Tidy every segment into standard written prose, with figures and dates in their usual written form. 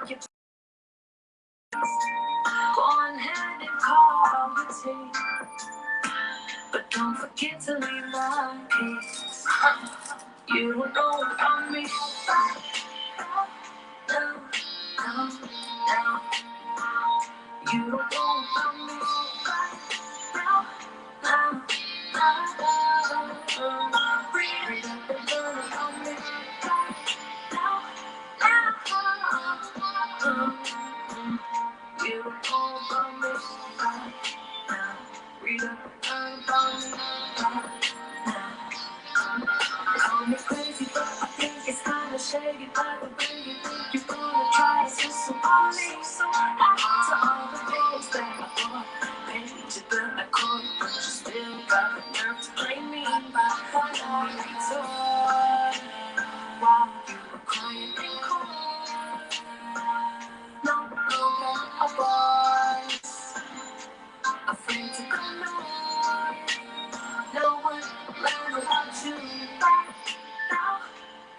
You go ahead and call the team, but don't forget to leave my peace. You don't know about me. No, no, no. You don't know about me. No, no, no. Read up and learn about me. No, no. You don't know about me. No. Read up and learn about me. Call me crazy, but I think it's kinda shady. By the way you think you're gonna try to switch on me. So after all the days that I thought, paid you that I could, but you still got the nerve to play me. Let me retort while you were crying in court. No longer a voice, afraid to come on. No one learned about you. No,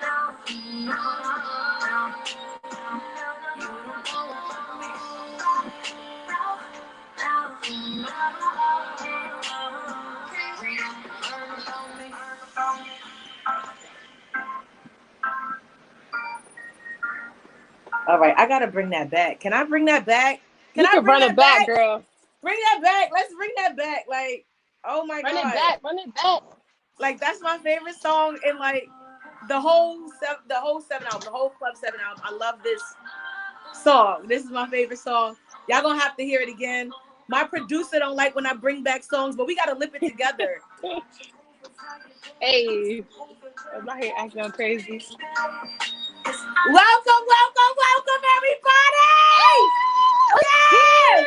no, no, no. You don't know about me. No, no, no. We don't learn about me. All right, I gotta bring that back. Can I bring that back? You can run it back, girl. Bring that back. Let's bring that back. Like, oh my God. Run it back. Like, that's my favorite song in like the whole 7 album, the whole Club 7 album. I love this song. This is my favorite song. Y'all gonna have to hear it again. My producer don't like when I bring back songs, but we gotta lip it together. Hey, I'm not here acting crazy. Welcome, everybody! Yes!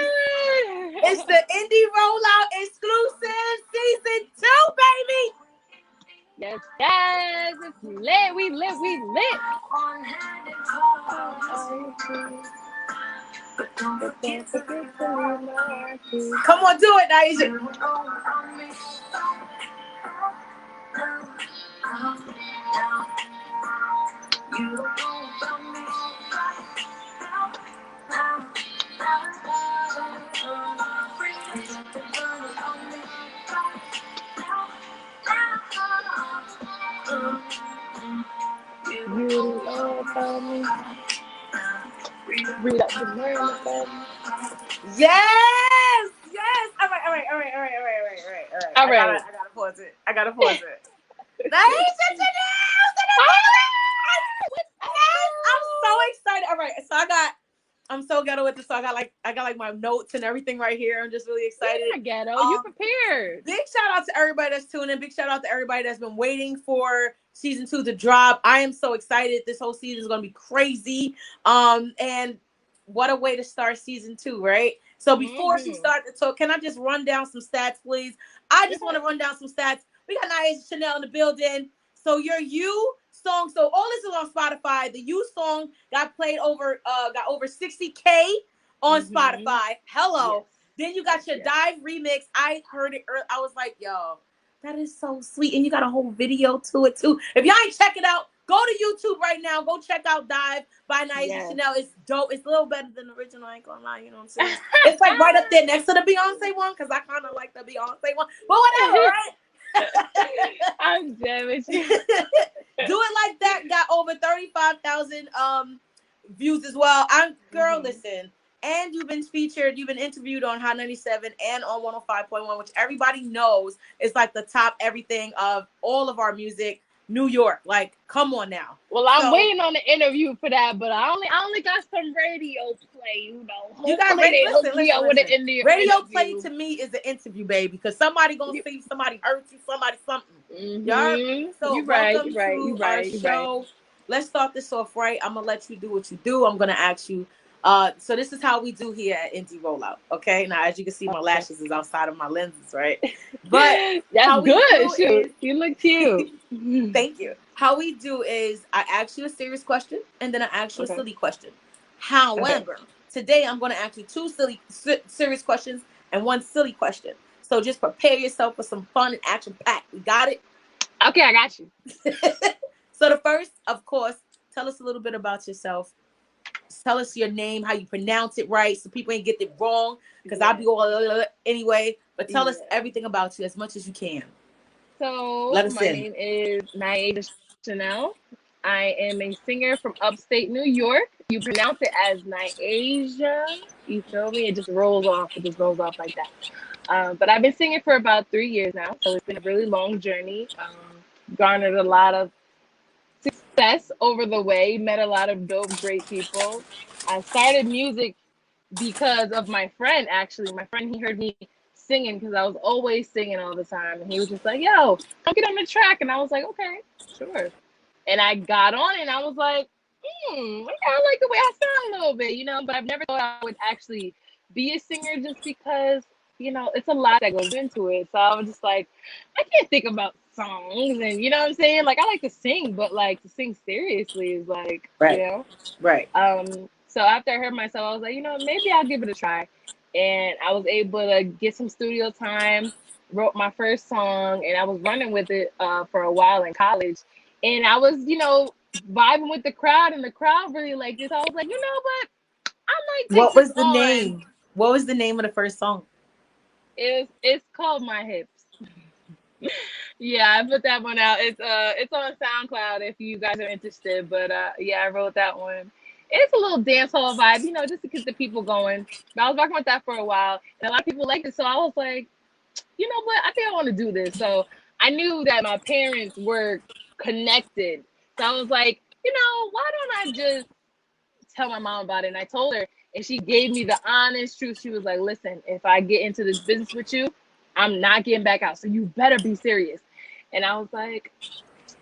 It's the Indie Rollout exclusive season 2, baby! Yes, it's lit. We lit. Come on, do it, Nyasia. Read up the word. Yes. All right. I gotta pause it. Nyasia Chanel. I'm so excited. All right, so I'm so ghetto with this. So I got like my notes and everything right here. I'm just really excited. You're not ghetto. You prepared. Big shout out to everybody that's tuning in. Big shout out to everybody that's been waiting for season 2 to drop. I am so excited. This whole season is gonna be crazy. And what a way to start season 2, right? So before she starts to talk, can I just run down some stats, please? I just want to run down some stats. We got Nyasia Chanel in the building. So your You song, so all this is on Spotify. The You song got over 60K on Spotify. Hello. Yes. Then you got your Dive remix. I heard it early. I was like, yo, that is so sweet. And you got a whole video to it too. If y'all ain't check it out, go to YouTube right now. Go check out Dive by Nyasia Chanel. It's dope. It's a little better than the original. I ain't gonna lie. You know what I'm saying? It's like right up there next to the Beyonce one, because I kind of like the Beyonce one. But whatever, right? I'm damn it. Do It Like That got over 35,000 views as well. Girl, listen. And you've been interviewed on Hot 97 and on 105.1, which everybody knows is like the top everything of all of our music. New York, like, come on now. Well, I'm waiting on the interview for that, but I only got some radio play, you know. You got listen. Radio play to me is an interview, baby, because somebody gonna see somebody hurt you, somebody something. So you're welcome right, to our show. Let's start this off right. I'm gonna let you do what you do. I'm gonna ask you. So this is how we do here at Indie Rollout. Okay. Now, as you can see, my lashes is outside of my lenses, right? But that's good. Shoot, you look cute. Thank you. How we do is I ask you a serious question and then I ask you a silly question. However, today I'm going to ask you 2 serious questions and 1 silly question. So just prepare yourself for some fun and action packed. We got it? Okay, I got you. So the first, of course, tell us a little bit about yourself. tell us your name, how you pronounce it right, so people ain't get it wrong. Because I'll be all anyway. But tell us everything about you as much as you can. So Let us my in. name is Nyasia Chanel. I am a singer from upstate New York. You pronounce it as Nyasia. You feel me? It just rolls off. It just rolls off like that. But I've been singing for about 3 years now, so it's been a really long journey. Garnered a lot of success over the way. Met a lot of dope, great people. I started music because of my friend. Actually, my friend, he heard me singing because I was always singing all the time, and he was just like, "Yo, come get on the track," and I was like, "Okay, sure." And I got on, and I was like, I like the way I sound a little bit, But I've never thought I would actually be a singer just because, it's a lot that goes into it. So I was just like, I can't think about songs, and you know what I'm saying? Like I like to sing, but like to sing seriously is like, Right. Right. So after I heard myself, I was like, maybe I'll give it a try. And I was able to get some studio time, wrote my first song, and I was running with it for a while in college. And I was, vibing with the crowd, and the crowd really liked it. So I was like, you know what? I might take What this was the on. name? What was the name of the first song? It's called My Hips. Yeah, I put that one out. It's on SoundCloud if you guys are interested. But yeah, I wrote that one. It's a little dance hall vibe, just to get the people going. But I was rocking with that for a while, and a lot of people liked it. So I was like, you know what? I think I want to do this. So I knew that my parents were connected. So I was like, why don't I just tell my mom about it? And I told her, and she gave me the honest truth. She was like, listen, if I get into this business with you, I'm not getting back out. So you better be serious. And I was like,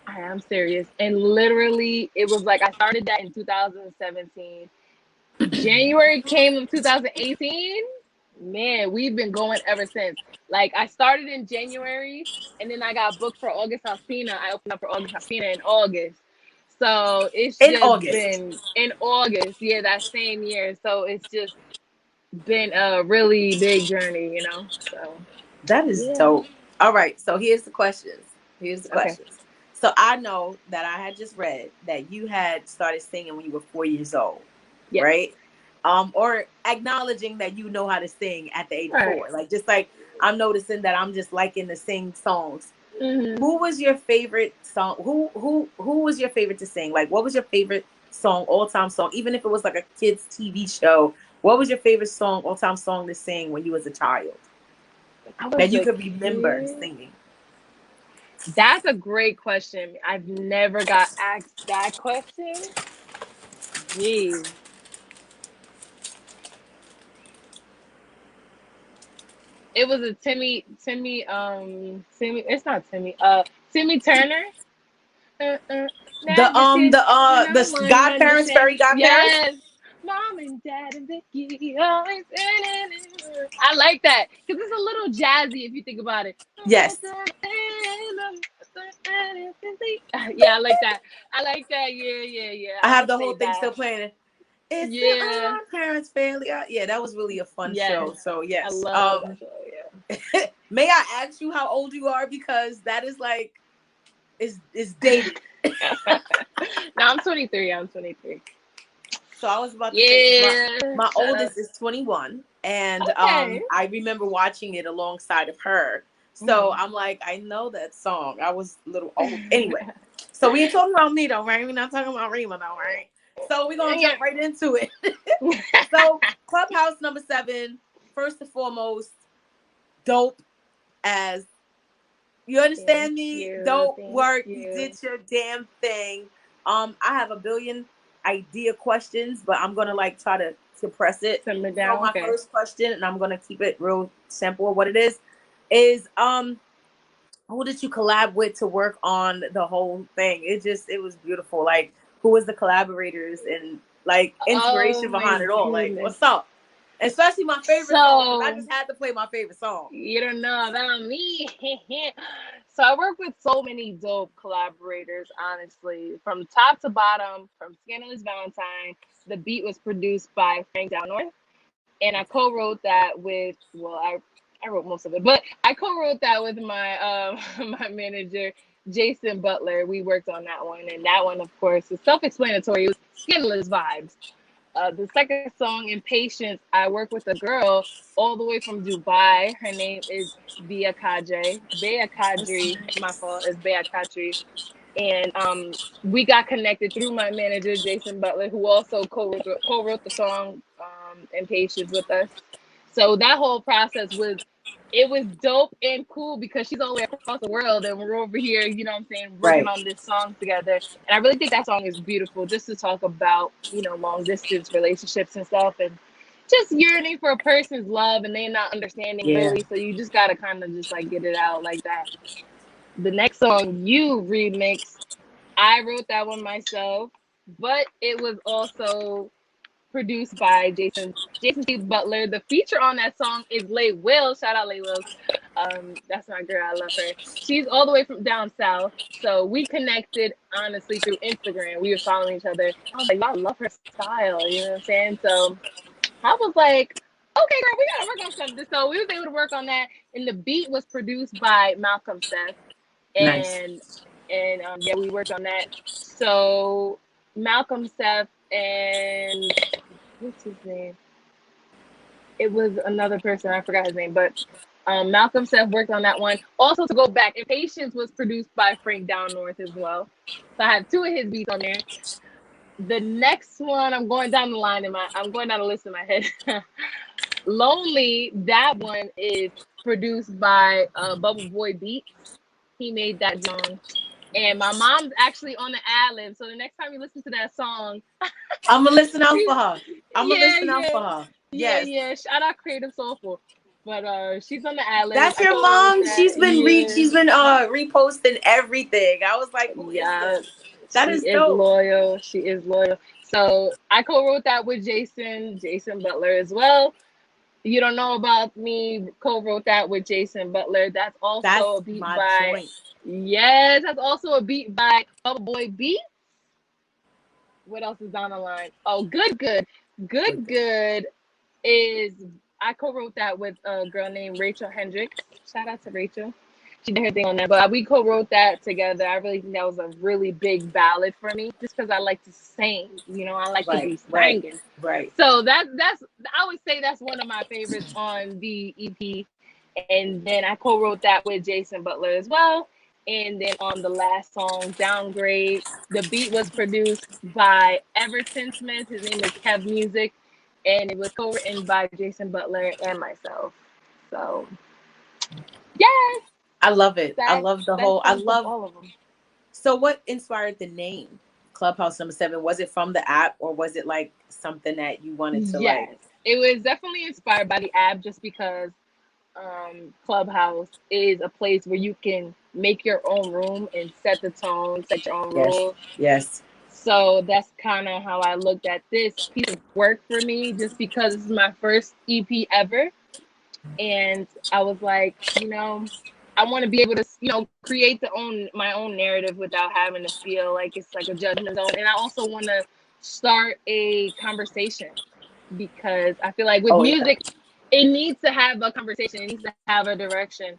I am serious. And literally, it was like I started that in 2017. January came of 2018. Man, we've been going ever since. Like I started in January, and then I got booked for August Alpina. I opened up for August Alpina in August. So it's In just August. been in August, yeah, that same year. So it's just been a really big journey, So That is yeah. dope. All right, so here's the questions. Okay. So I know that I had just read that you had started singing when you were 4 years old, Yes. right? Or acknowledging that you know how to sing at the age of Right. 4. Like just like I'm noticing that I'm just liking to sing songs. Mm-hmm. Who was your favorite song? Who was your favorite to sing? Like what was your favorite song, all-time song? Even if it was like a kids TV show, what was your favorite song, all-time song to sing when you was a child? I was That you a could remember kid. singing. That's a great question. I've never got asked that question. Jeez. It was a Timmy, it's not Timmy Turner. The Never did, the one godparents, understand. fairy godparents. Yes. Mom and Dad and Vicky always. I like that because it's a little jazzy if you think about it. Yes, Yeah, I like that. I like that. Yeah. I I have would the whole say thing that. still playing. It's the Yeah. parents fairly. Yeah, that was really a fun Yes. show. So I yes. love that show. Yeah. May I ask you how old you are because that is like is dated. No, I'm 23. I'm 23. So I was about to say because Yeah. my Shout out. oldest is 21, and Okay. I remember watching it alongside of her. So Mhm. I'm like, I know that song. I was a little old anyway. So we ain't talking about me though, right? We're not talking about Rima though, right? So we're gonna Yeah. jump right into it. So Clubhouse #7, first and foremost, dope as you Thank understand me. you. Dope Thank work. You did you. your damn thing. I have a billion idea questions, but I'm gonna like try to suppress it. Simmer So down. my Okay. first question, and I'm gonna keep it real simple. What it is who did you collab with to work on the whole thing? It was beautiful. Like who was the collaborators and like Oh inspiration behind my it all? Like goodness. what's up? Especially my favorite song because I So just had to play my favorite song. you don't know about me. So I work with so many dope collaborators, honestly, from top to bottom, from Scandalous Valentine. The beat was produced by Frank Down North, and I co-wrote that with, well, I wrote most of it, but I co-wrote that with my my manager Jason Butler. We worked on that one, and that one, of course, is self-explanatory. It was Scandalous vibes. The second song, Impatient, I work with a girl all the way from Dubai. Her name is Bia Kadri. Bia Kadri, my fault, is Bia Kadri. And we got connected through my manager, Jason Butler, who also co-wrote the song Impatient with us. So that whole process was, it was dope and cool because she's all the way across the world and we're over here, you know what I'm saying, working Right. on this song together. And I really think that song is beautiful just to talk about, you know, long distance relationships and stuff and just yearning for a person's love and they not understanding Yeah. really. So you just got to kind of just like get it out like that. The next song, You Remix, I wrote that one myself, but it was also produced by Jason T. Butler. The feature on that song is Lay Wills. Shout out Lay Wills. That's my girl. I love her. She's all the way from down south. So we connected honestly through Instagram. We were following each other. I was like, I love her style. You know what I'm saying? So I was like, okay, girl, we gotta work on something. So we was able to work on that. And the beat was produced by Malcolm Seth. Nice. And yeah, we worked on that. So Malcolm Seth and what's his name? It was another person, I forgot his name, but Malcolm Seth worked on that one. Also, to go back, Impatience was produced by Frank Down North as well. So I have two of his beats on there. The next one, I'm going down the line I'm going down the list in my head. Lonely, that one is produced by Bubble Boy Beats. He made that song. And my mom's actually on the ad-lib. So the next time you listen to that song, I'm gonna listen out for her. I'm gonna yeah, listen out for her. Yes. yeah. Shout out Creative Soulful. But she's on the ad-lib. That's I your co-wrote mom. that. She's been reposting everything. I was like, who is Yeah, this? That she is is dope. loyal. She is loyal. So I co-wrote that with Jason Butler as well. You Don't Know About Me, co-wrote that with Jason Butler. That's That's also a beat my by, joint. yes, that's also a beat by Bubble Boy Beats. What else is on the line? Oh, Good is, I co-wrote that with a girl named Rachel Hendricks. Shout out to Rachel. She did her thing on that, but we co-wrote that together. I really think that was a really big ballad for me, just because I like to sing. You know, I like to be Right. singing. Right. So that's I would say that's one of my favorites on the EP. And then I co-wrote that with Jason Butler as well. And then on the last song, Downgrade, the beat was produced by Everton Smith. His name is Kev Music, and it was co-written by Jason Butler and myself. So yes, I love it. I that love the that whole. I sums up love. all of them. So, what inspired the name Clubhouse No.7? Was it from the app, or was it like something that you wanted to like? Yes, it was definitely inspired by the app, just because Clubhouse is a place where you can make your own room and set the tone, set your own Yes. rules. Yes. So that's kind of how I looked at this piece of work for me, just because this is my first EP ever. And I was like, you know, I want to be able to, you know, create my own narrative without having to feel like it's like a judgment zone. And I also want to start a conversation, because I feel like with Oh yeah. music, it needs to have a conversation. It needs to have a direction.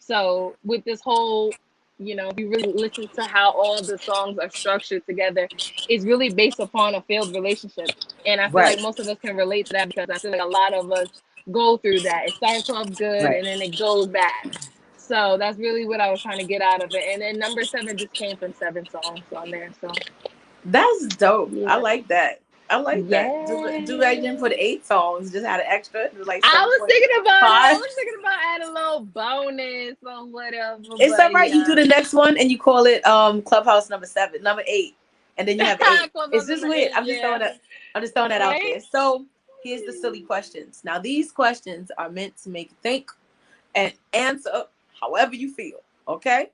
So with this whole, you know, if you really listen to how all the songs are structured together, it's really based upon a failed relationship. And I feel like Right. most of us can relate to that, because I feel like a lot of us go through that. It starts off good Right. and then it goes bad. So that's really what I was trying to get out of it. And then number 7 just came from 7 songs on there. So That's dope. I yeah. like that. I like that. Do I didn't put Yeah. 8 songs? Just had an extra. It was like I was thinking about it. I 7.5. was thinking about adding a little bonus or whatever. It's all But right. You do yeah. the next one and you call it Clubhouse No.7, number 8, and then you have 8. Clubhouse It's just number weird. 8, yeah. I'm just throwing that out Right? there. So here's the silly questions. Now these questions are meant to make you think and answer however you feel. Okay.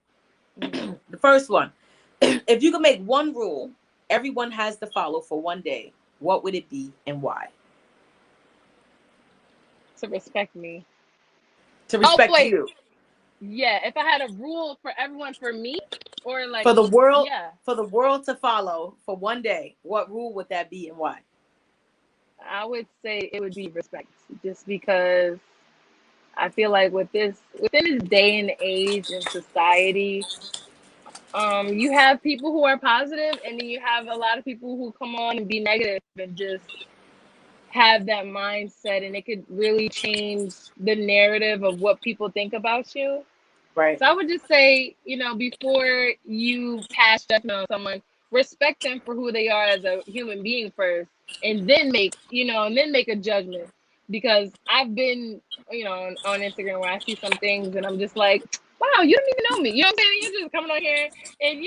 The first one: if you could make one rule everyone has to follow for one day, what would it be and why? To respect me. To Oh, respect wait. you. Yeah. If I had a rule for everyone, for me, or like, For the world, yeah, for the world to follow for one day, what rule would that be and why? I would say it would be respect. Just because I feel like within this day and age in society, you have people who are positive, and then you have a lot of people who come on and be negative and just have that mindset, and it could really change the narrative of what people think about you. Right. So I would just say, before you pass judgment on someone, respect them for who they are as a human being first, and then make a judgment. Because I've been, on Instagram where I see some things and I'm just like, wow, you don't even know me. You know what I'm saying? You're just coming on here and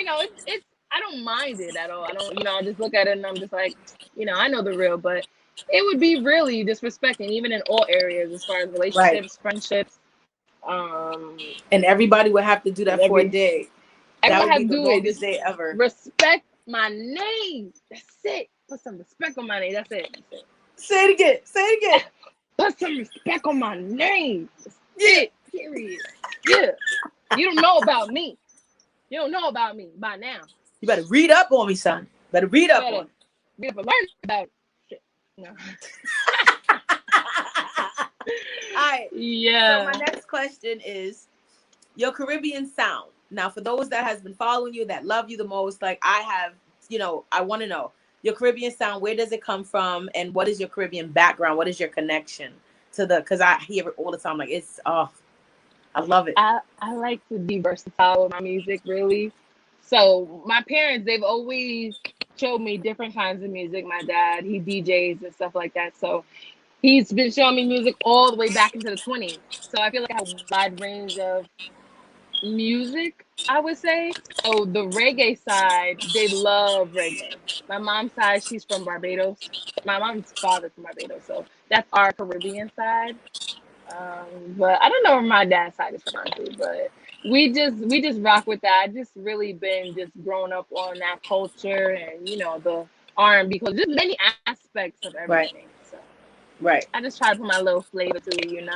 it's I don't mind it at all. I don't, I just look at it and I'm just like, I know the real, but it would be really disrespecting, even in all areas, as far as Right. relationships, friendships, And everybody would have to do that for a every day. That everyone would has be to the do it. longest Just day ever. respect my name. That's it. Put some respect on my name. That's it. That's it. Say it again. Say it again. Put some respect on my name. That's Yeah. it. Period. Yeah. You don't know about me. You don't know about me by now. You better read up on me, son. Better read up on me. Read up and learn about shit. No. All right. Yeah. So my next question is your Caribbean sound. Now, for those that has been following you, that love you the most, like I have, I want to know your Caribbean sound. Where does it come from, and what is your Caribbean background? What is your connection to the? Because I hear it all the time. Like it's, oh, I love it. I like to be versatile with my music, really. So my parents, they've always showed me different kinds of music. My dad, he DJs and stuff like that. So he's been showing me music all the way back into the 20s. So I feel like I have a wide range of music, I would say. So the reggae side, they love reggae. My mom's side, she's from Barbados. My mom's father's from Barbados. So that's our Caribbean side. But I don't know where my dad's side is from, honestly, but we just rock with that. I just really been just growing up on that culture and the R&B, because there's many aspects of Right. everything. So Right. I just try to put my little flavor to it,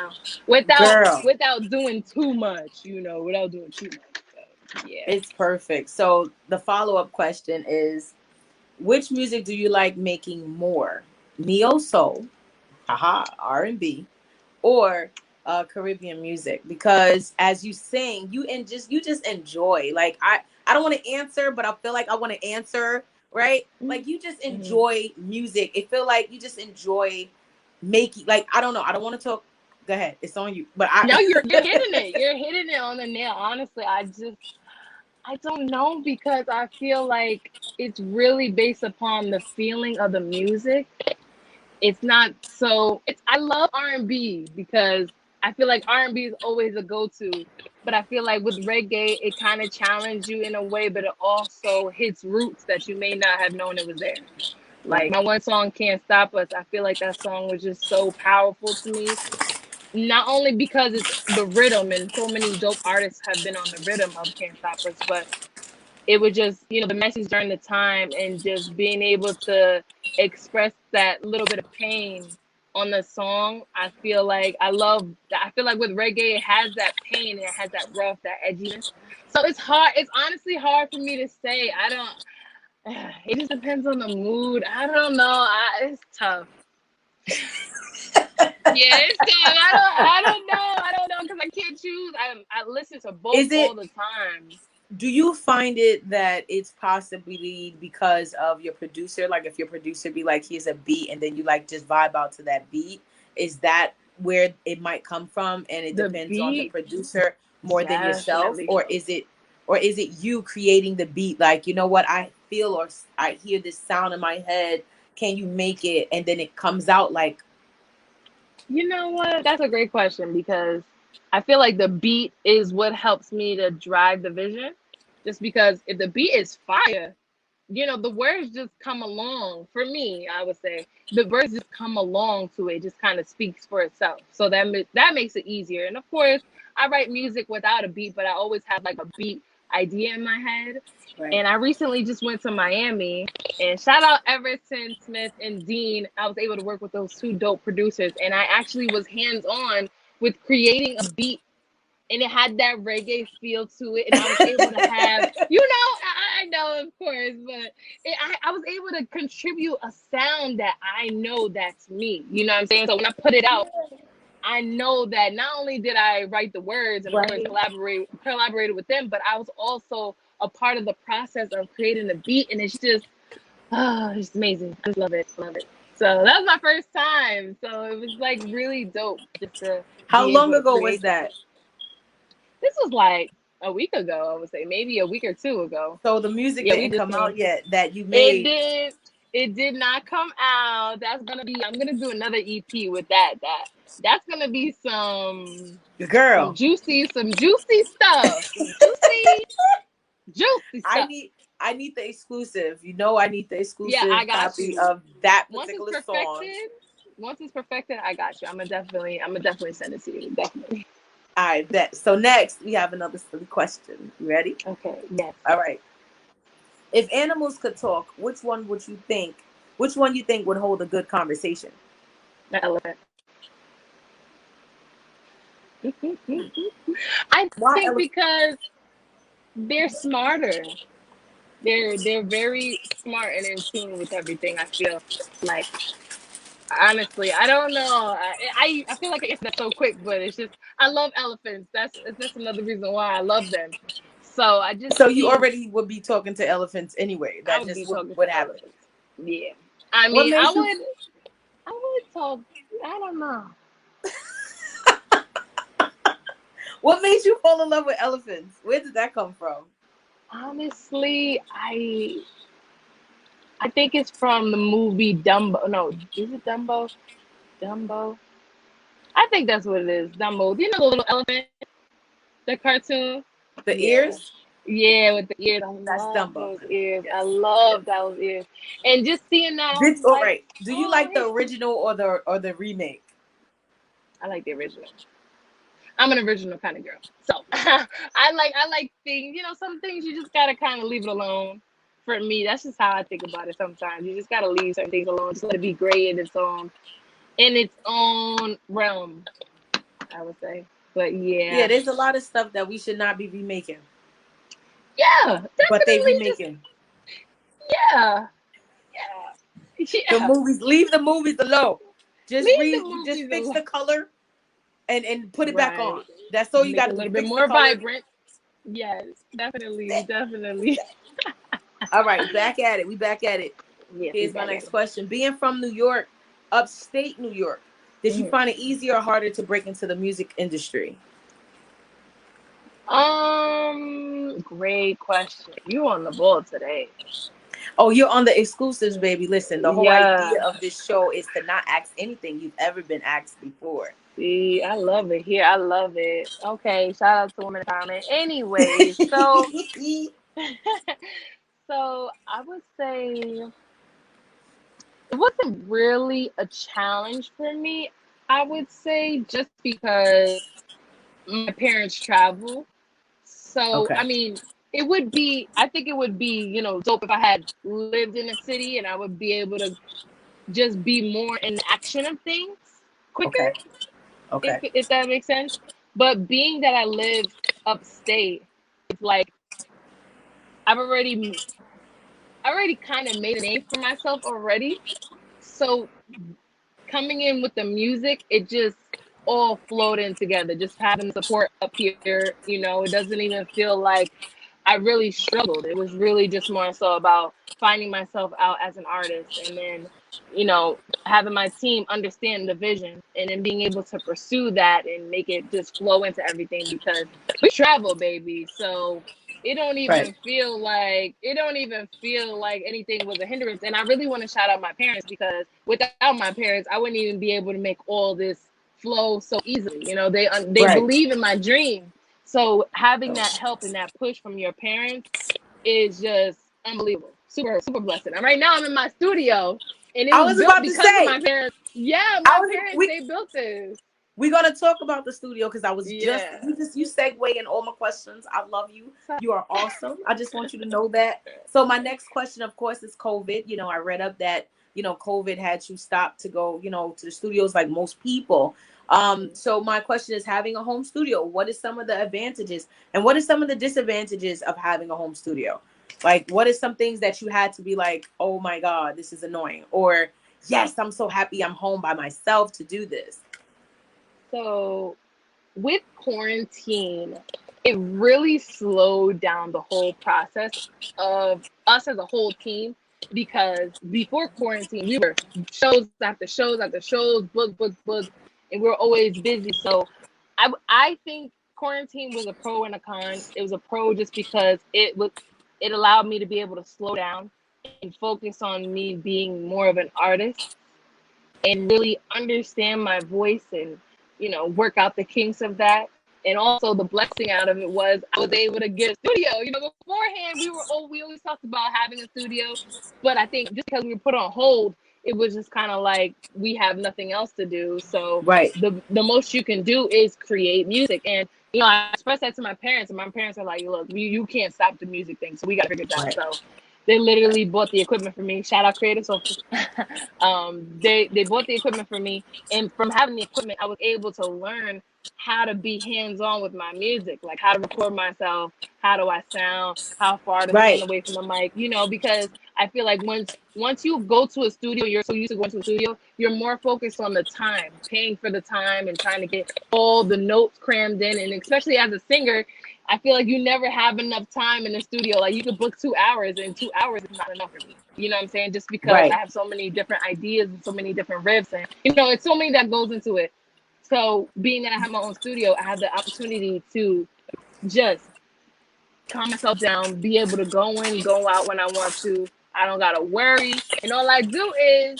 without Girl. without doing too much, without doing too much. So, yeah. It's perfect. So the follow-up question is, which music do you like making more? Neo soul, haha, R&B, or Caribbean music? Because as you sing, you just enjoy. Like I don't want to answer, but I feel like I want to answer, right? Like you just enjoy music. It feel like you just enjoy making. Like I don't know. I don't want to talk. Go ahead. It's on you. But No, you're hitting it. You're hitting it on the nail. Honestly, I don't know, because I feel like it's really based upon the feeling of the music. It's not so I love R&B because I feel like R&B is always a go-to, but I feel like with reggae it kind of challenges you in a way, but it also hits roots that you may not have known it was there. Like my one song, Can't Stop Us, I feel like that song was just so powerful to me, not only because it's the rhythm, and so many dope artists have been on the rhythm of Can't Stop Us, but it was just, the message during the time, and just being able to express that little bit of pain on the song. I feel like with reggae, it has that pain and it has that rough, that edginess. So it's hard. It's honestly hard for me to say. I don't, it just depends on the mood. I don't know. It's tough. Yeah, it's tough. I don't know, because I can't choose. I listen to both all the time. Do you find it that it's possibly because of your producer? Like if your producer be like, here's a beat, and then you like just vibe out to that beat, is that where it might come from? And it depends on the producer more than yourself? Or is it you creating the beat? Like, you know what, I feel, or I hear this sound in my head, can you make it? And then it comes out like, you know what? That's a great question, because I feel like the beat is what helps me to drive the vision. Just because if the beat is fire, the words just come along. For me, I would say the words just come along to it. Just kind of speaks for itself. So that makes it easier. And of course, I write music without a beat, but I always have like a beat idea in my head. Right. And I recently just went to Miami, and shout out Everton Smith and Dean. I was able to work with those two dope producers, and I actually was hands-on with creating a beat, and it had that reggae feel to it, and I was able to have, I know, of course, but I was able to contribute a sound that I know that's me. You know what I'm saying? So when I put it out, I know that not only did I write the words and of course collaborated with them, but I was also a part of the process of creating the beat, and it's just, it's amazing. I just love it. So that was my first time. So it was like really dope just to How be long able to ago was create that. that? This was like a week ago, I would say, maybe a week or two ago. So the music Yeah, we didn't just come out came. yet that you It made. did. It did not come out. I'm gonna do another EP with that. That's gonna be Girl, some juicy stuff. Some juicy I stuff. need I need the exclusive. You know I need the Yeah, I exclusive got copy you. of that Once it's particular song. perfected, I got you. I'm gonna definitely send it to you. Definitely. I bet. So next we have another silly question. You ready? Okay. Yes. All right. If animals could talk, which one would you think? Which one you think would hold a good conversation? The elephant. I Why think elephant? because they're smarter. They're very smart and in tune with everything. I feel like, honestly, I don't know. I feel like I answered that so quick, but it's just I love elephants. That's another reason why I love them. So I just So you think already would be talking to elephants anyway. I That would be just talking would to happen. elephants. Yeah, I What mean, makes you I would talk. I don't know. What made you fall in love with elephants? Where did that come from? Honestly, I think it's from the movie Dumbo. No, is it Dumbo? Dumbo. I think that's what it is. Dumbo. Do you know the little elephant? The cartoon? The Yeah. ears? Yeah, with the ears. I That's love Dumbo. those ears. I Yes. love Yes. those ears. And just seeing that, I Did was all like, right. Do you oh, like the original or the remake? I like the original. I'm an original kind of girl. So I like things, some things you just gotta kind of leave it alone. For me, that's just how I think about it sometimes. You just gotta leave certain things alone. Just let it be great in its own realm, I would say. But Yeah, yeah. there's a lot of stuff that we should not be remaking, Yeah, but they definitely just remaking. yeah. Yeah. The Yeah. movies, leave the movies alone. Leave the Just movies fix alone. the color and put it back on. Right. That's all Just you make got it a to do. little bit Fix the more color. vibrant. Yes, definitely, definitely. All right, back at it. We back at it. Yes, we Here's my back at next it. question. Being from New York, upstate New York, did you Mhm. find it easier or harder to break into the music industry? Great question. You on the ball today. Oh, you're on the exclusives, baby. Listen, the whole Yeah. idea of this show is to not ask anything you've ever been asked before. See, I love it here. I love it. Okay, shout out to women empowerment. Anyways, so so I would say it wasn't really a challenge for me. I would say just because my parents travel. So, Okay. I mean, I think it would be, dope if I had lived in a city and I would be able to just be more in the action of things quicker, Okay. if Okay. if that makes sense. But being that I live upstate, it's like I've already kind of made a name for myself already. So coming in with the music, it just all flowed in together. Just having the support up here, it doesn't even feel like I really struggled. It was really just more so about finding myself out as an artist and then, having my team understand the vision and then being able to pursue that and make it just flow into everything because we travel, baby. So Right. it don't even feel like anything was a hindrance. And I really want to shout out my parents because without my parents, I wouldn't even be able to make all this flow so easily. They Right. believe in my dream. So having that help and that push from your parents is just unbelievable. Super, super blessed. And right now I'm in my studio and it I was was built about to because of say, my parents. Yeah, I my was parents, we they built this. we're gonna talk about the studio because I was just Yeah. you segue in all my questions. I love you. You are awesome. I just want you to know that. So my next question, of course, is COVID. I read up that COVID had you stop to go to the studios like most people. So my question is, having a home studio, what is some of the advantages and what is some of the disadvantages of having a home studio? Like, what is some things that you had to be like, oh my God, this is annoying, or yes, I'm so happy I'm home by myself to do this. So with quarantine, it really slowed down the whole process of us as a whole team because before quarantine, we were shows after shows after shows, book, and we were always busy. So I think quarantine was a pro and a con. It was a pro just because it allowed me to be able to slow down and focus on me being more of an artist and really understand my voice and, work out the kinks of that. And also the blessing out of it was I was able to get a studio. Beforehand we always talked about having a studio, but I think just because we were put on hold, it was just kind of like we have nothing else to do. So Right. the most you can do is create music. And I expressed that to my parents, and my parents are like, look, you can't stop the music thing, so we got to figure it out. Right. So they literally bought the equipment for me. Shout out Creative Soulful. They bought the equipment for me, and from having the equipment, I was able to learn how to be hands-on with my music, like how to record myself, how do I sound, how far to stand Right. away from the mic, because I feel like once you go to a studio, you're so used to going to a studio, you're more focused on the time, paying for the time and trying to get all the notes crammed in. And especially as a singer, I feel like you never have enough time in the studio. Like you could book 2 hours, and 2 hours is not enough for me. You know what I'm saying? Just because I Right. have so many different ideas and so many different riffs, and it's so many that goes into it. So being that I have my own studio, I have the opportunity to just calm myself down, be able to go in, go out when I want to. I don't gotta worry, and all I do is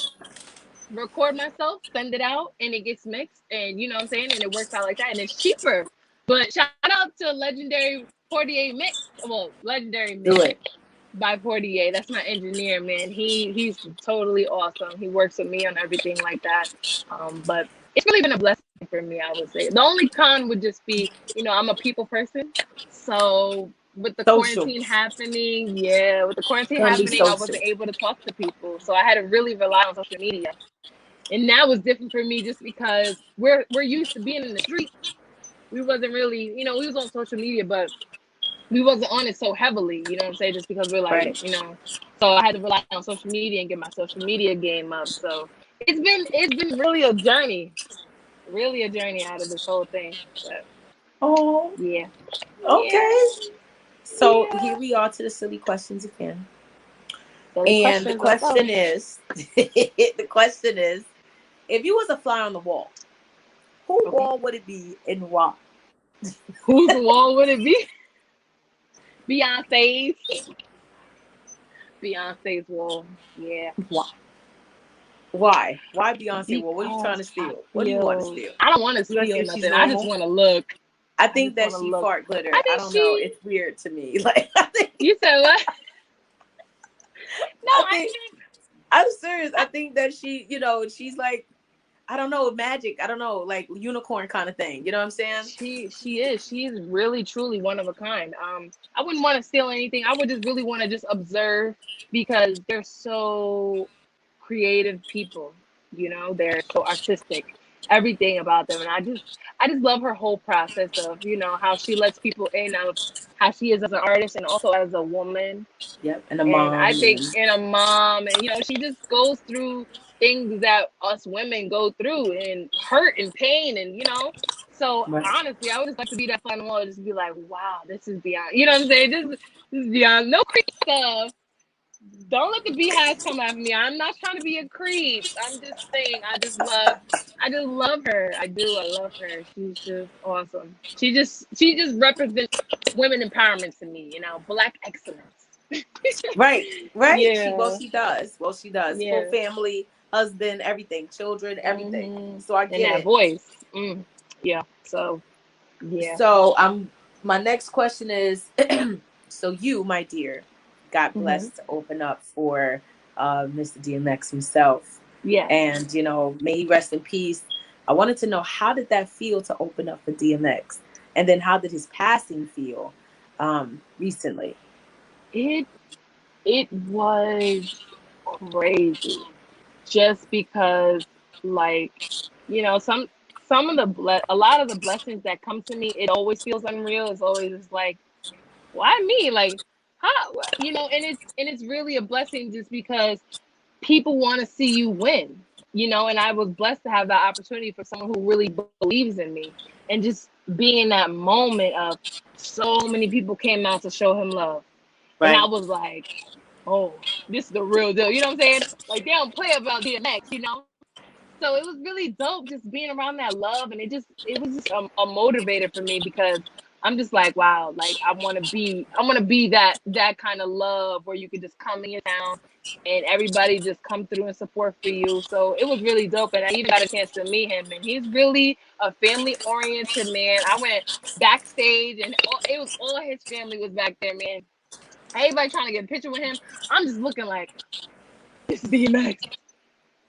record myself, send it out, and it gets mixed, and you know what I'm saying, and it works out like that, and it's cheaper. But shout out to Legendary 48 Mix, well, Legendary Do Mix it. by 48. That's my engineer, man. He's totally awesome. He works with me on everything like that. But it's really been a blessing for me, I would say. The only con would just be, I'm a people person, so with the Social. quarantine happening, yeah, with the quarantine Can be happening, I social. wasn't able to talk to people, so I had to really rely on social media. And that was different for me just because we're used to being in the street. We wasn't really, we was on social media, but we wasn't on it so heavily, you know what I'm saying? Just because we're like, Right. so I had to rely on social media and get my social media game up. So it's been really a journey out of this whole thing. But Oh, yeah. Yeah. okay. So Yeah. here we are to the silly questions again. So the And the questions, let's go. question is, the question is, if you was a fly on the wall, who Okay. wall would it be and why? Whose wall would it be? Beyonce's. Beyonce's wall. Yeah. Why? Why? Why Beyonce wall? What are you trying Because to steal? What do you want to steal? I don't want to You want to see steal if she's nothing. I just normal? want to look. I I think just that want to she look. fart glitter. I I think don't know. she. It's weird to me. Like I think, You said what? No, I I think think I'm serious. I I, think that she's like, I don't know, magic. I don't know, like unicorn kind of thing. You know what I'm saying? she is really truly one of a kind. I wouldn't want to steal anything. I would just really want to just observe because they're so creative people. They're so artistic. Everything about them, and I just love her whole process of how she lets people in, of how she is as an artist and also as a woman. Yep. And a And mom I think and in a mom, and she just goes through things that us women go through, and hurt and pain, and So right. honestly, I would just like to be that fly on the wall, and just be like, wow, this is beyond. You know what I'm saying? This is beyond. No creep stuff. Don't let the beehives come after me. I'm not trying to be a creep. I'm just saying, I just love her. I do. I love her. She's just awesome. She just represents women empowerment to me. Black excellence. Right, right. Yeah, She does. Well, she does. Full yeah. family, husband, everything, children, everything. Hmm. So I And get that it. voice. Yeah. So, yeah. So my next question is, so you, my dear, got Hmm. blessed to open up for Mr. DMX himself, Yes. and may he rest in peace. I wanted to know, how did that feel to open up for DMX, and then how did his passing feel recently? It it was crazy. Just because, like, some of a lot of the blessings that come to me, it always feels unreal. It's always just like, why me? Like, how? And it's really a blessing just because people want to see you win. And I was blessed to have that opportunity for someone who really believes in me, and just being in that moment of so many people came out to show him love, and I Right. was like, oh, this is the real deal. You know what I'm saying? Like they don't play about DMX, you know? So it was really dope just being around that love, and it was just a motivator for me because I'm just like, wow, like I want to be that kind of love where you could just come in your town and everybody just come through and support for you. So it was really dope, and I even got a chance to meet him, and he's really a family oriented man. I went backstage, and it was all his family was back there, man. Everybody trying to get a picture with him. I'm just looking like, this is DMX.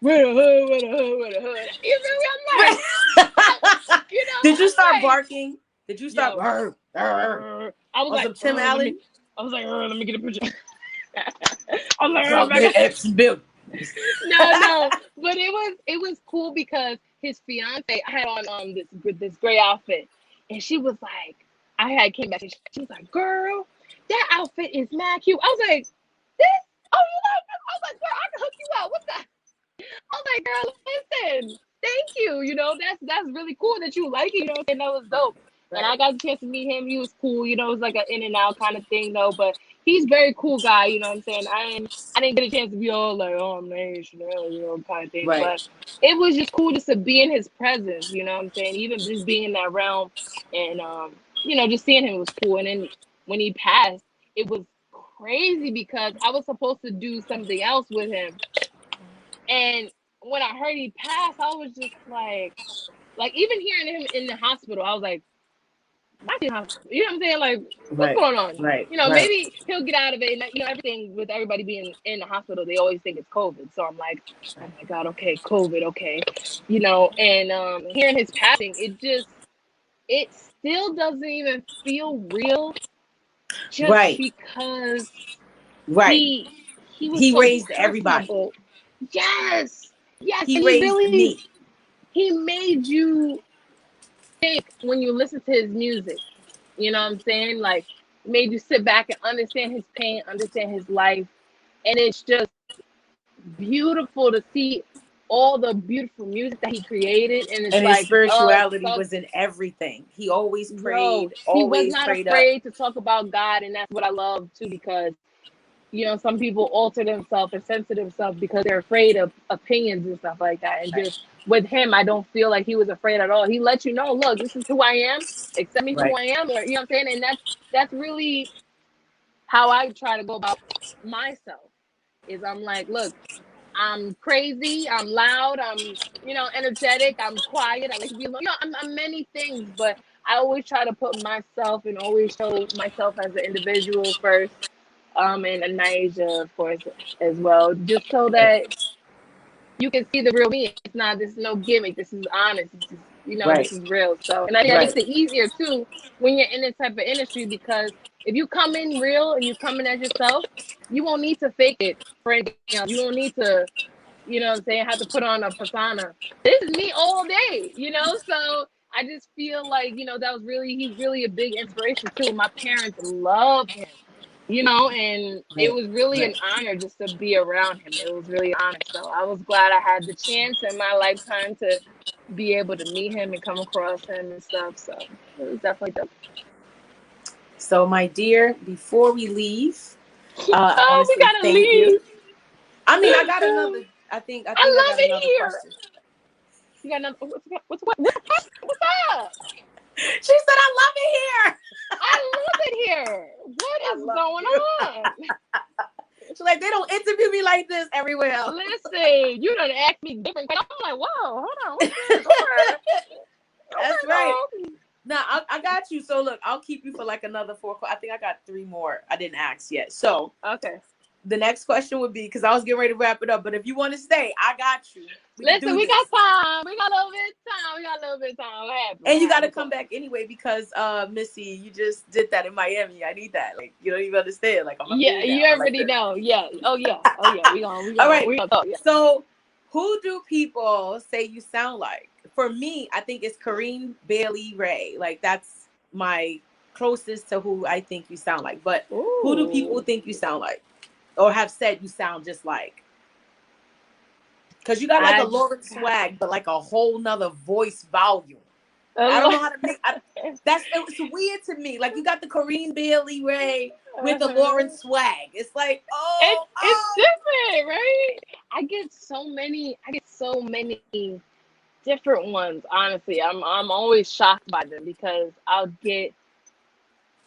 Where the hood, where the hood, where the hood. You feel me? I'm like, you know, Did you I'm start like, barking? Did you start yo, I was on like, some Tim Allen? let me get a picture. I was like, Drop that X bill. no, but it was cool because his fiance, I had on this gray outfit, and she was like, I had came back, and she was like, girl, that outfit is mad cute. I was like, this? Oh, you like this? I was like, girl, I can hook you out. What the? I was like, girl, listen, thank you. You know, that's really cool that you like it. You know what I'm saying? That was dope. And I got the chance to meet him. He was cool. You know, it was like an in and out kind of thing though. But he's very cool guy. You know what I'm saying? I didn't get a chance to be all like, oh, I'm Nyasia Chanel, you know, kind of thing. Right. But it was just cool just to be in his presence. You know what I'm saying? Even just being in that realm, and you know, just seeing him was cool. And then when he passed, it was crazy because I was supposed to do something else with him, and when I heard he passed, I was just like even hearing him in the hospital, I was like, you know what I'm saying? Like, what's Right. going on? Right. You know, Right. maybe he'll get out of it. And, you know, everything with everybody being in the hospital, they always think it's COVID. So I'm like, oh my God, okay, COVID, okay. You know, and hearing his passing, it still doesn't even feel real just Right. because Right. he was He so raised everybody. personable. Yes. Yes. He And he raised really, me. he made you think when you listen to his music. You know what I'm saying? Like, made you sit back and understand his pain, understand his life. And it's just beautiful to see all the beautiful music that he created. And it's And his like, spirituality talk, was in everything. He always bro, prayed, he was always not prayed up. afraid to talk about God. And that's what I love too, because you know, some people alter themselves and censor themselves because they're afraid of opinions and stuff like that. And just with him, I don't feel like he was afraid at all. He let you know, look, this is who I am. Accept me for who Right. I am. Or, you know what I'm saying? And that's really how I try to go about myself. Is I'm like, look, I'm crazy, I'm loud, I'm, you know, energetic, I'm quiet, I like to be alone. You know, I'm many things, but I always try to put myself and always show myself as an individual first, and Nyasia, of course, as well, just so that you can see the real me. This is no gimmick. This is honest. This is, you know, Right. this is real. So, and I think that Right. makes it easier too when you're in this type of industry, because if you come in real and you come in as yourself, you won't need to fake it for anything else. You don't need to, you know what I'm saying, have to put on a persona. This is me all day, you know? So I just feel like, you know, he's really a big inspiration too. My parents love him, you know, and it Right. was really an Right. honor just to be around him. It was really an honor. So I was glad I had the chance in my lifetime to be able to meet him and come across him and stuff. So it was definitely dope. So, my dear, before we leave, I want Oh, to we say gotta thank you. leave. I mean, I got another. I I love got it another here. question. You got another? What's up? She said, "I love it here." I love it here. What I is love going you. on? She's like, they don't interview me like this everywhere else. Listen, you done asked me different questions. I'm like, whoa, hold on, what's this? Okay, That's okay, right. girl. Now I got you. So look, I'll keep you for like another 4. I think I got 3 more. I didn't ask yet. So Okay. the next question would be, because I was getting ready to wrap it up, but if you want to stay, I got you. We can Listen, do we this. got time. We got a little bit of time. We got a little bit of time. What happened? And you got to What's come up? back anyway because Missy, you just did that in Miami. I need that. Like, you don't even understand. Like, I'm a Yeah, fan now. you I like already this. know. Yeah. Oh yeah. Oh yeah. All right. We gonna talk. Yeah. So, who do people say you sound like? For me, I think it's Kareem Bailey Ray. Like, that's my closest to who I think you sound like. But who do people Ooh. think you sound like, or have said you sound just like? Because you got like a I Lauren got. swag, but like a whole nother voice volume. I don't know how to make. It's weird to me. Like you got the Kareem Bailey Ray with the Lauren swag. It's like, It's different, right? I get so many different ones. Honestly, I'm always shocked by them because I'll get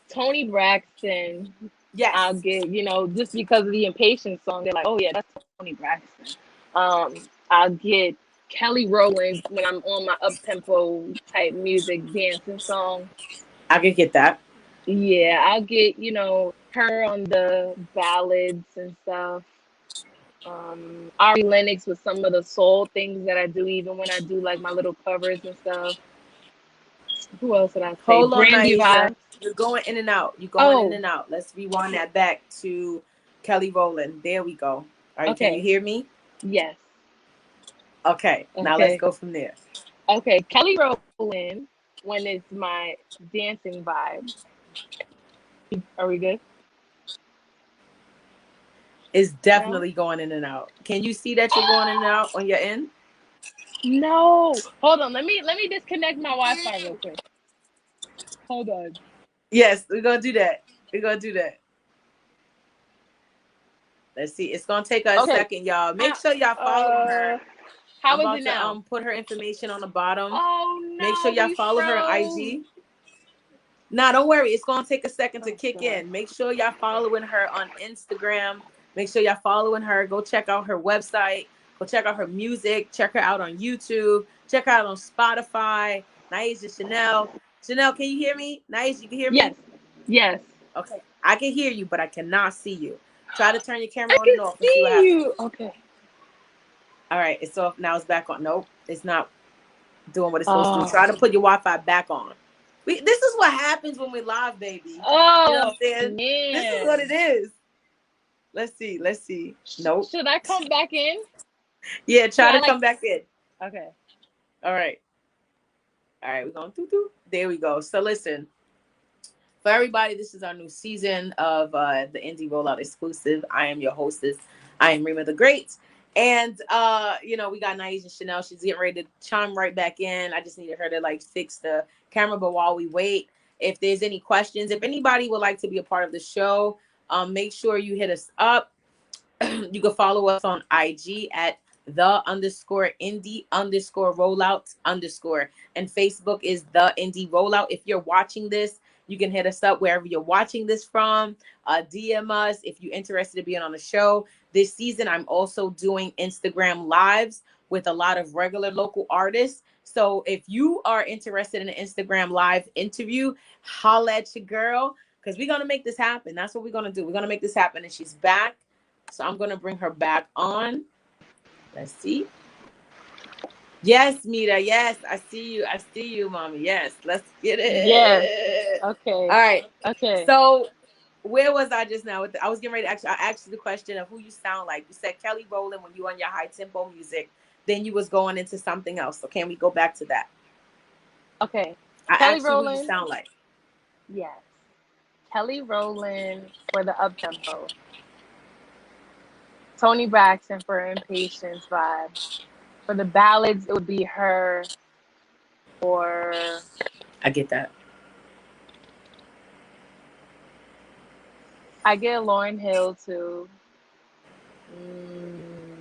Tony Braxton. yes. I'll get, just because of the Impatient song, they're like, oh yeah, that's Tony Braxton. I'll get Kelly Rowland when I'm on my up tempo type music dancing song. I could get that. Yeah, I'll get, her on the ballads and stuff. Ari Lennox with some of the soul things that I do, even when I do like my little covers and stuff. Who else did I say? Hold on, Brandy Nyasia. Vibes. You're going in and out. You're going in Oh, and out. Let's rewind that back to Kelly Rowland. There we go. All right, can you okay. hear me? Yes. Okay, now let's Okay. go from there. Okay. Kelly Rowland when it's my dancing vibe. Are we good? It's No? definitely going in and out. Can you see that you're going in and out on your end? No. Hold on. Let me disconnect my Wi-Fi real quick. Hold on. Yes, we're gonna do that. We're gonna do that. Let's see. It's gonna take us a Okay. second, y'all. Make How, sure y'all following her. how I'm is about it to now? put her information on the bottom. Oh Make sure no, y'all we follow her on froze. IG. Nah, don't worry. It's gonna take a second to Oh kick god. in. Make sure y'all following her on Instagram. Make sure y'all following her. Go check out her website. Go check out her music. Check her out on YouTube. Check her out on Spotify. Nyasia Chanel. Chanel, can you hear me? Nyasia, you can hear Yes. me? Yes. Okay. I can hear you, but I cannot see you. Try to turn your camera I on can and off and see what see happens. you. Okay. All right, it's off. Now it's back on. Nope, it's not doing what it's supposed to do. Oh. Try to put your Wi-Fi back on. This is what happens when we live, baby. You know what I'm Oh saying? This is what man. it is. Let's see. Let's see. Nope. Should I come back in? Yeah, Should try I to like come back in. okay. All right. All right, we're going to. There we go. So listen, for everybody, this is our new season of the Indie Rollout exclusive. I am your hostess. I am Rima the Great. And we got Nyasia Chanel. She's getting ready to chime right back in. I just needed her to like fix the camera. But while we wait, if there's any questions, if anybody would like to be a part of the show, make sure you hit us up. You can follow us on IG at the_indie_rollout_. And Facebook is the Indie Rollout. If you're watching this, you can hit us up wherever you're watching this from. DM us if you're interested in being on the show. This season, I'm also doing Instagram lives with a lot of regular local artists. So if you are interested in an Instagram live interview, holla at your girl because we're going to make this happen. That's what we're going to do. We're going to make this happen. And she's back. So I'm going to bring her back on. Let's see. Yes, Mita. Yes, I see you. I see you, mommy. Yes, let's get Yes. it. Okay. All right. Okay. So where was I just now? I was getting ready to I asked you the question of who you sound like. You said Kelly Rowland when you on your high tempo music. Then you was going into something else. So can we go back to that? Okay. I Kelly asked you who you Rowland. sound like. Yes. Kelly Rowland for the up tempo. Tony Braxton for Impatience vibe. For the ballads, it would be her or I get that. I get Lauryn Hill too. Mm.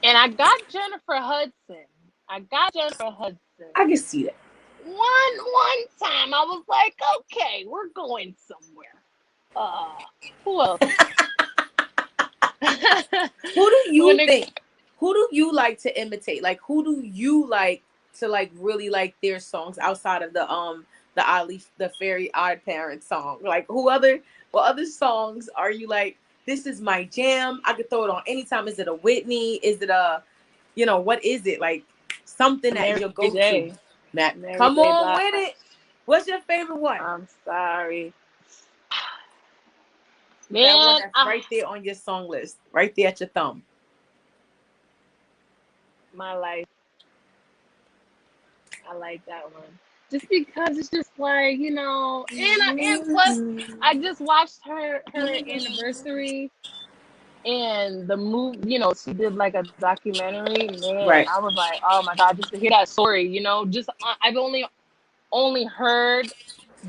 And I got Jennifer Hudson. I can see that. One time I was like, okay, we're going somewhere. Who else? Who do you When it, think? Who do you like to imitate? Like who do you like to like really like their songs outside of the Fairy Odd Parents song? Like what other songs are you like? This is my jam. I could throw it on anytime. Is it a Whitney? Is it what is it? Like something that is Mary your go-to. J. Matt, Mary come J. on Blige. with it. What's your favorite one? I'm sorry. That one Man, that's right there on your song list, right there at your thumb. my life. I like that one. Just because it's just like, and plus I just watched her anniversary And the move, she did like a documentary. Man, Right. I was like, oh my God, just to hear that story, just I've only heard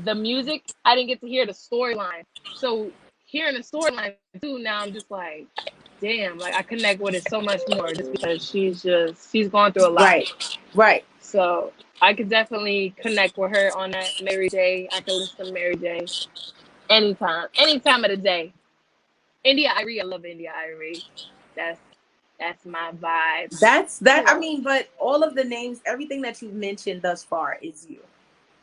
the music. I didn't get to hear the storyline. So hearing the storyline too, now I'm just like, damn, like I connect with it so much more just because she's going through a lot. Right. Right. So I could definitely connect with her on that Mary J. I could listen to Mary J. Any time of the day. India Irie, I love India Irie. That's that's my vibe. That's that. Who I else? mean, but all of the names, everything that you've mentioned thus far is you.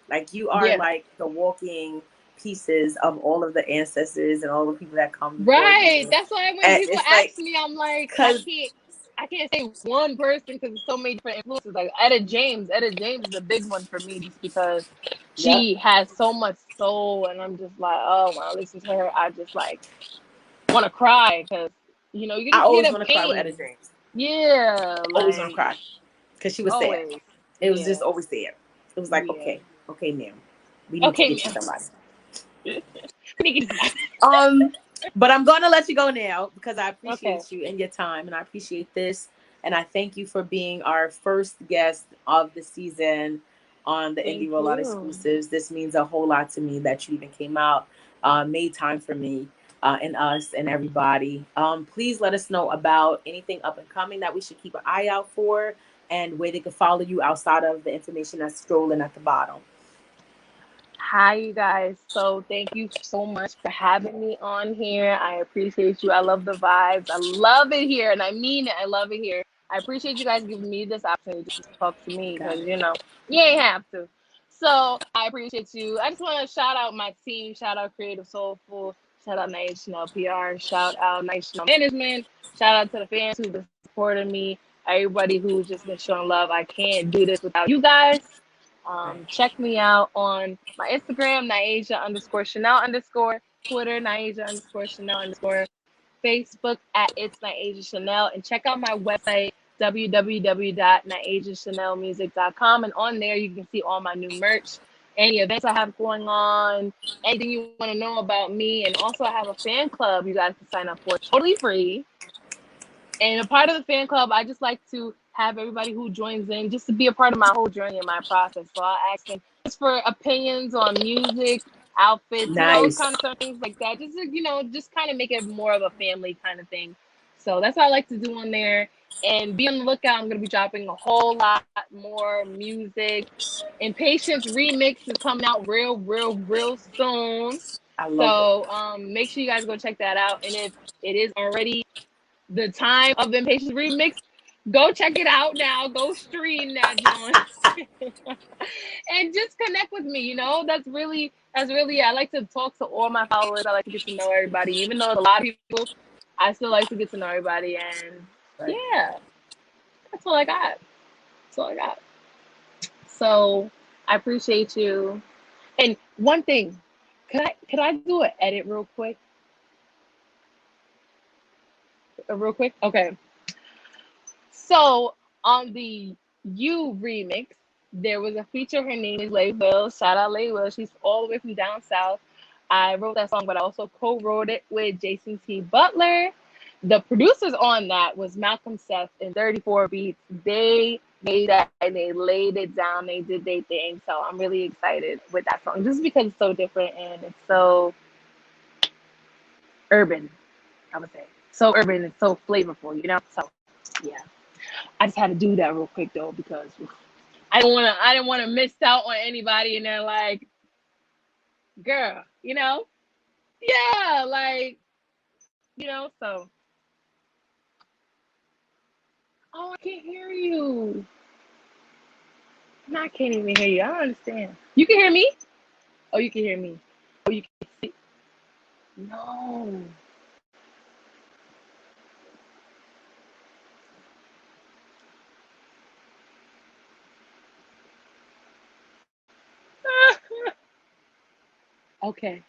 Like you are Yeah. like the walking pieces of all of the ancestors and all the people that come before Right. you. That's why when And people it's like, ask me, I'm like, cause I can't say one person because there's so many different influences. Like Etta James. Etta James is a big one for me just because yep, she has so much soul, and I'm just like, oh, when I listen to her, I just like want to cry because you can I just hear always the want to cry with Etta pain. James. Yeah, Always want to like cry because she was sad. always. It was just Yeah, always sad. It was like, yeah. okay, okay, ma'am, we need to Okay, get you man. somebody. Sneaky. Um, but I'm going to let you go now because I Okay. appreciate you and your time, and I appreciate this, and I thank you for being our first guest of the season on the Indie Thank Rollout you. exclusives. This means a whole lot to me that you even came out, made time for me, and us and everybody. Please let us know about anything up and coming that we should keep an eye out for, and where they can follow you outside of the information that's scrolling at the bottom. Hi, you guys. So, thank you so much for having me on here. I appreciate you. I love the vibes. I love it here. And I mean it. I love it here. I appreciate you guys giving me this opportunity just to talk to me Got because, it. you ain't have to. So, I appreciate you. I just want to shout out my team. Shout out Creative Soulful. Shout out Nyasia Chanel PR. Shout out Nyasia Chanel Management. Shout out to the fans who've been supporting me. Everybody who's just been showing love. I can't do this without you guys. Right. Check me out on my Instagram, Nyasia_Chanel_, Twitter, Nyasia_Chanel_, Facebook at It's Nyasia Chanel, and check out my website, www.NyasiaChanelmusic.com. And on there, you can see all my new merch, any events I have going on, anything you want to know about me. And also, I have a fan club you guys can sign up for totally free. And a part of the fan club, I just like to have everybody who joins in just to be a part of my whole journey and my process. So I'll ask them just for opinions on music, outfits, kind Nice. of certain things like that. Just to, just kind of make it more of a family kind of thing. So that's what I like to do on there. And be on the lookout. I'm gonna be dropping a whole lot more music. Impatience remix is coming out real, real, real soon. I love it. So make sure you guys go check that out. And if it is already the time of Impatient Remix, go check it out now. Go stream that joint. And just connect with me, that's really I like to talk to all my followers. I like to get to know everybody. Even though it's a lot of people, I still like to get to know everybody, and Right. yeah, that's all I got. That's all I got. So I appreciate you. And one thing, could I do an edit real quick? Real quick? Okay. So on the You remix, there was a feature. Her name is Lay Will. Shout out Lay Will. She's all the way from down south. I wrote that song, but I also co-wrote it with Jason T. Butler. The producers on that was Malcolm Seth and 34 Beats. They made that and they laid it down. They did their thing. So I'm really excited with that song just because it's so different and it's so urban, I would say. So urban and so flavorful. So yeah. I just had to do that real quick though because I didn't wanna miss out on anybody and they're like, girl, Yeah, like, so oh I can't hear you. No, I can't even hear you. I don't understand. You can hear me? Oh, you can hear me. Oh, you can see. No. Okay.